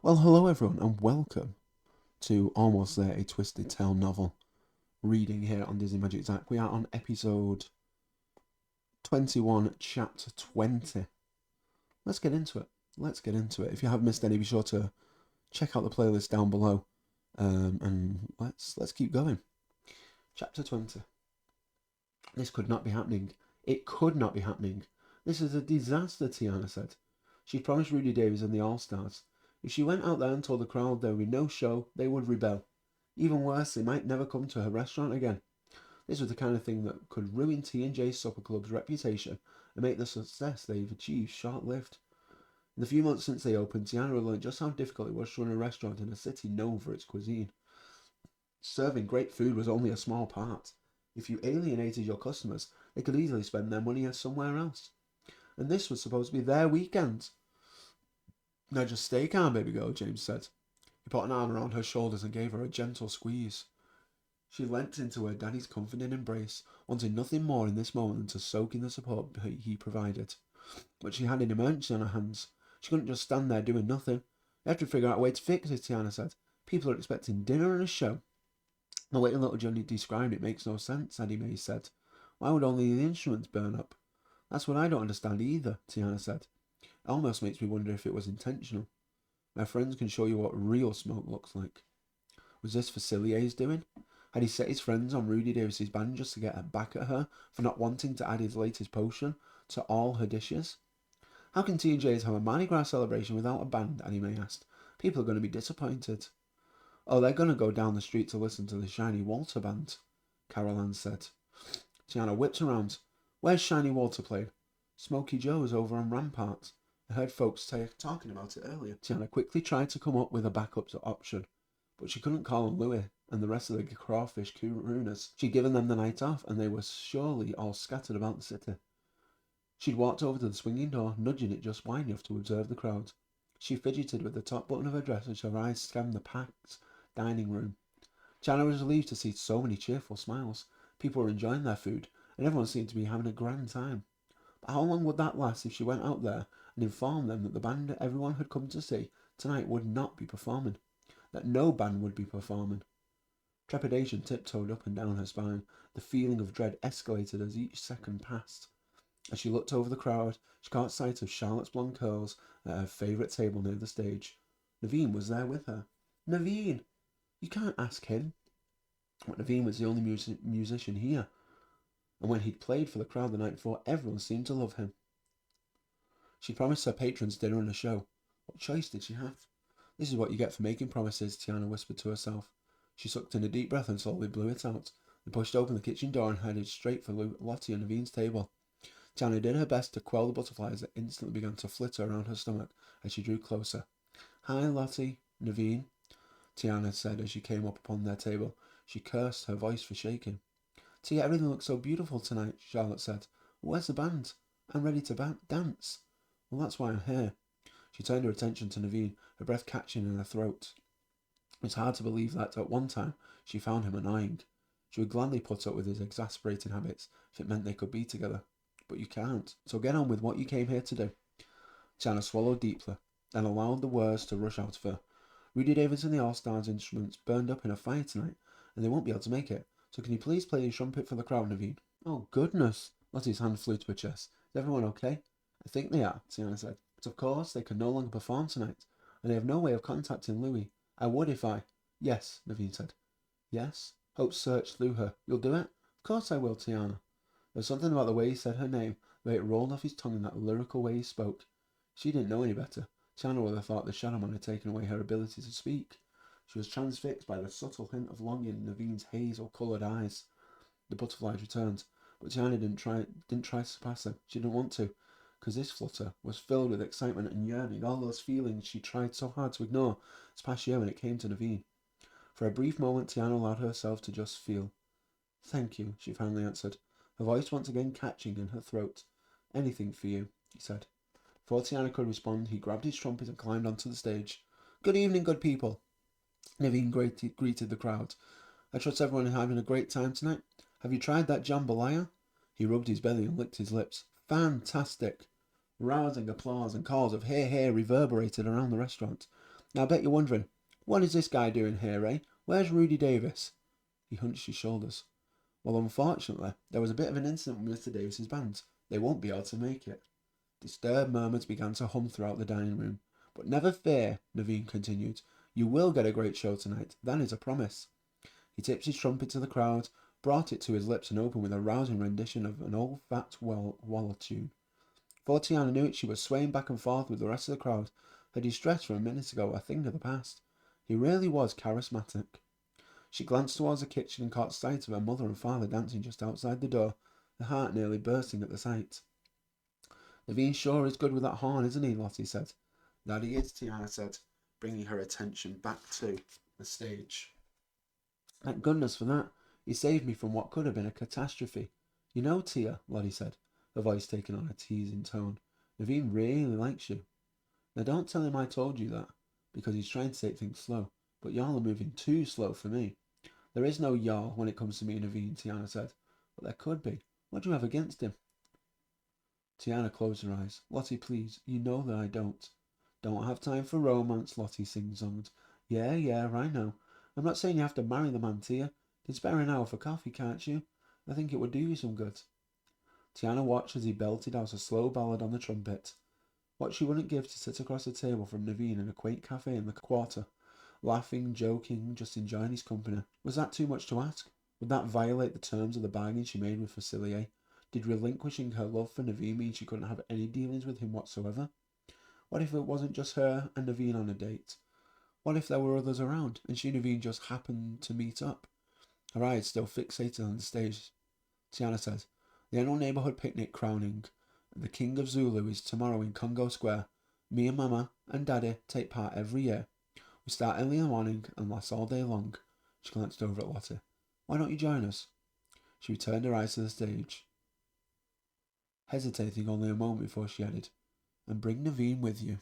Well, hello everyone, and welcome to Almost There, a Twisted Tale novel reading here on Disney Magic Zach. We are on episode 21, chapter 20. Let's get into it. If you have missed any, be sure to check out the playlist down below. And let's keep going. Chapter 20. This could not be happening. It could not be happening. This is a disaster, Tiana said. She promised Rudy Davies and the All-Stars. If she went out there and told the crowd there would be no show, they would rebel. Even worse, they might never come to her restaurant again. This was the kind of thing that could ruin T&J Supper Club's reputation and make the success they've achieved short-lived. In the few months since they opened, Tiana had learned just how difficult it was to run a restaurant in a city known for its cuisine. Serving great food was only a small part. If you alienated your customers, they could easily spend their money somewhere else. And this was supposed to be their weekend. Now just stay calm, baby girl, James said. He put an arm around her shoulders and gave her a gentle squeeze. She leant into her daddy's comforting embrace, wanting nothing more in this moment than to soak in the support he provided. But she had an emergency on her hands. She couldn't just stand there doing nothing. You have to figure out a way to fix it, Tiana said. People are expecting dinner and a show. The way little Johnny described it makes no sense, Eddie May said. Why would only the instruments burn up? That's what I don't understand either, Tiana said. It almost makes me wonder if it was intentional. My friends can show you what real smoke looks like. Was this Facilier's doing? Had he set his friends on Rudy Davis's band just to get back at her for not wanting to add his latest potion to all her dishes? How can T&J's have a Mardi Gras celebration without a band? Anime asked. People are going to be disappointed. Oh, they're going to go down the street to listen to the Shiny Walter band, Carol Ann said. Tiana whipped around. Where's Shiny Walter played? Smoky Joe's over on Rampart. I heard folks talking about it earlier. Tiana quickly tried to come up with a backup option, but she couldn't call on Louis and the rest of the crawfish crooners. She'd given them the night off, and they were surely all scattered about the city. She'd walked over to the swinging door, nudging it just wide enough to observe the crowd. She fidgeted with the top button of her dress as her eyes scanned the packed dining room. Tiana was relieved to see so many cheerful smiles. People were enjoying their food, and everyone seemed to be having a grand time. But how long would that last if she went out there and informed them that the band everyone had come to see tonight would not be performing? That no band would be performing? Trepidation tiptoed up and down her spine. The feeling of dread escalated as each second passed. As she looked over the crowd, she caught sight of Charlotte's blonde curls at her favourite table near the stage. Naveen was there with her. Naveen! You can't ask him. But Naveen was the only musician here, and when he'd played for the crowd the night before, everyone seemed to love him. She promised her patrons dinner and a show. What choice did she have? This is what you get for making promises, Tiana whispered to herself. She sucked in a deep breath and slowly blew it out. Then pushed open the kitchen door and headed straight for Lottie and Naveen's table. Tiana did her best to quell the butterflies that instantly began to flitter around her stomach as she drew closer. Hi, Lottie, Naveen, Tiana said as she came up upon their table. She cursed, her voice for shaking. Tia, everything looks so beautiful tonight, Charlotte said. Where's the band? I'm ready to dance. Well, that's why I'm here. She turned her attention to Naveen, her breath catching in her throat. It was hard to believe that, at one time, she found him annoying. She would gladly put up with his exasperating habits if it meant they could be together. But you can't, so get on with what you came here to do. Tiana swallowed deeply, and allowed the words to rush out of her. Rudy Davis and the All-Stars instruments burned up in a fire tonight, and they won't be able to make it. So can you please play the trumpet for the crowd, Naveen? Oh, goodness! Lottie's hand flew to her chest. Is everyone okay? I think they are, Tiana said. But of course, they can no longer perform tonight, and they have no way of contacting Louis. I would if I... Yes, Naveen said. Yes? Hope searched through her. You'll do it? Of course I will, Tiana. There was something about the way he said her name, the way it rolled off his tongue in that lyrical way he spoke. She didn't know any better. Tiana would have thought the Shadow Man had taken away her ability to speak. She was transfixed by the subtle hint of longing in Naveen's hazel-coloured eyes. The butterflies returned, but Tiana didn't try to surpass them. She didn't want to, because this flutter was filled with excitement and yearning. All those feelings she tried so hard to ignore this past year when it came to Naveen. For a brief moment, Tiana allowed herself to just feel. Thank you, she finally answered, her voice once again catching in her throat. Anything for you, he said. Before Tiana could respond, he grabbed his trumpet and climbed onto the stage. Good evening, good people. Naveen greeted the crowd. I trust everyone is having a great time tonight. Have you tried that jambalaya? He rubbed his belly and licked his lips. Fantastic! Rousing applause and calls of "Hear, hear" reverberated around the restaurant. Now I bet you're wondering, what is this guy doing here, eh? Where's Rudy Davis? He hunched his shoulders. Well, unfortunately, there was a bit of an incident with Mr. Davis's band. They won't be able to make it. Disturbed murmurs began to hum throughout the dining room. But never fear, Naveen continued. You will get a great show tonight. That is a promise. He tipped his trumpet to the crowd, brought it to his lips and opened with a rousing rendition of an old fat Waller tune. Before Tiana knew it, she was swaying back and forth with the rest of the crowd, her distress from a minute ago a thing of the past. He really was charismatic. She glanced towards the kitchen and caught sight of her mother and father dancing just outside the door, her heart nearly bursting at the sight. Naveen sure is good with that horn, isn't he? Lottie said. That he is, Tiana said, bringing her attention back to the stage. Thank goodness for that. He saved me from what could have been a catastrophe. You know, Tia, Lottie said, her voice taking on a teasing tone, Naveen really likes you. Now don't tell him I told you that, because he's trying to take things slow, but y'all are moving too slow for me. There is no y'all when it comes to me and Naveen, Tiana said, but there could be. What do you have against him? Tiana closed her eyes. Lottie, please, you know that I don't. Don't have time for romance, Lottie sing-songed. Yeah, I know. I'm not saying you have to marry the man, Tia. You can spare an hour for coffee, can't you? I think it would do you some good. Tiana watched as he belted out a slow ballad on the trumpet. What she wouldn't give to sit across the table from Naveen in a quaint cafe in the quarter, laughing, joking, just enjoying his company. Was that too much to ask? Would that violate the terms of the bargain she made with Facilier? Did relinquishing her love for Naveen mean she couldn't have any dealings with him whatsoever? What if it wasn't just her and Naveen on a date? What if there were others around, and she and Naveen just happened to meet up? Her eyes still fixated on the stage. Tiana said, the annual neighbourhood picnic crowning the King of Zulu is tomorrow in Congo Square. Me and Mama and Daddy take part every year. We start early in the morning and last all day long. She glanced over at Lottie. Why don't you join us? She returned her eyes to the stage, hesitating only a moment before she added, and bring Naveen with you.